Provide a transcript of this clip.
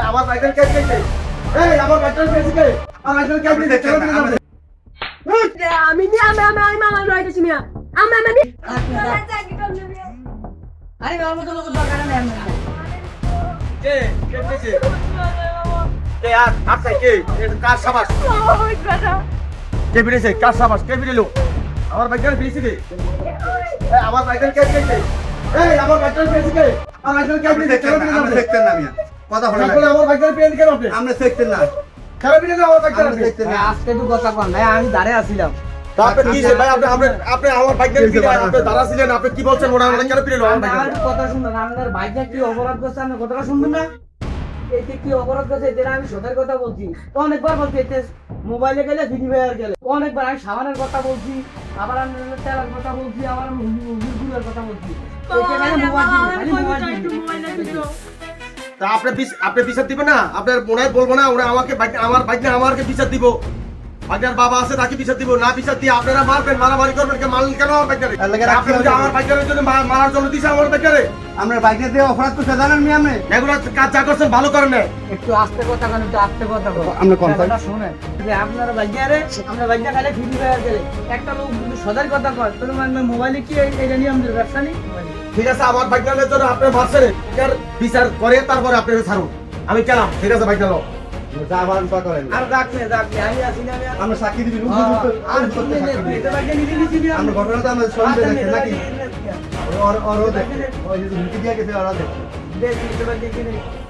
আমার বাইকের কে কে এই আমার বাইকের কে কে আমার বাইকের কে কে আমি মামা রইতেছি মিয়া আমি আরে বাবা তো লোক দরকার নেই কে কে কে কে আর কে কার সাবাস কে বিরেছে কার সাবাস কে বিরেলো আমার বাইকের বিরেছে কে আমার বাইকের কে কে এই আমার বাইকের কে কে আমার বাইকের কে বিরেছে আমরা দেখতেন না মিয়া কথা বলে তাহলে আমার বাইকের পেন কেন আপনি আমরা দেখতেন না খারাপ বিরেছে আমার বাইকের আমরা দেখতেন না আজকে তো কথা কন ভাই আমি দাঁড়ায় আছিলাম আপনি কি ভাই আপনি আমার বাইকের কি আপনি দাঁড়া ছিলেন আপনি কি বলছেন ওরা আমার কেন পিরেলো আমার আমার বাইকের কথা শুনুন আপনার ভাইটা কি অপরাধ করছে আপনি কথাটা শুনবেন না এতে কি অপরাধ করছে এতে আমি সত্যের কথা বলছি অনেকবার বলছি এতে মোবাইলে গেলে ভিডি ভাইয়ার গেলে অনেকবার আমি সাবানের কথা বলছি আবার আমি তেলের কথা বলছি আবার আমি হুজুরের কথা বলছি তা আপনি বিচার দিবেন না আপনার মনে হয় বলবো না ওরা আমাকে আমার বাইক আমাকে বিচার দিব বাইকের বাবা আছে তাকে বিচার দিব না বিচার দিয়ে আপনারা মারবেন মারামারি করবেন মারলেন কেন আমার বাইকারে আমার বাইকের জন্য মারার জন্য দিছে আমার বাইকারে আমরা বাইকে দিয়ে অপরাধ করতে জানেন মিয়া আপনি এগুলো কাজ যা করছেন ভালো করেন না একটু আস্তে কথা কেন একটু আস্তে কথা বলো আমরা কোন কথাটা শুনেন যে আপনারা বাইকারে আমরা বাইকটা খালে ভিডি ভাইয়ার গেলে একটা লোক যদি সদার কথা কয় তাহলে মানে মোবাইলে কি এটা নিয়ে আমাদের ব্যবসা নেই ঠিক আছে আমার বাইকের জন্য আপনি মারছেন এটার বিচার করে তারপরে আপনি ছাড়ুন আমি গেলাম ঠিক আছে বাইক চালাও যা বারণ করেন আর রাখলে আমি আসি না আমরা সাক্ষী দিবি আর শুনে এটা বাইকে নিয়ে নিবি আমরা ঘটনাটা আমরা শুনতে দেখেন নাকি ওর দেখে ওই যে হুমকি দিয়ে গেছে ওরা দেখে দেখি এটা বাইকে নিয়ে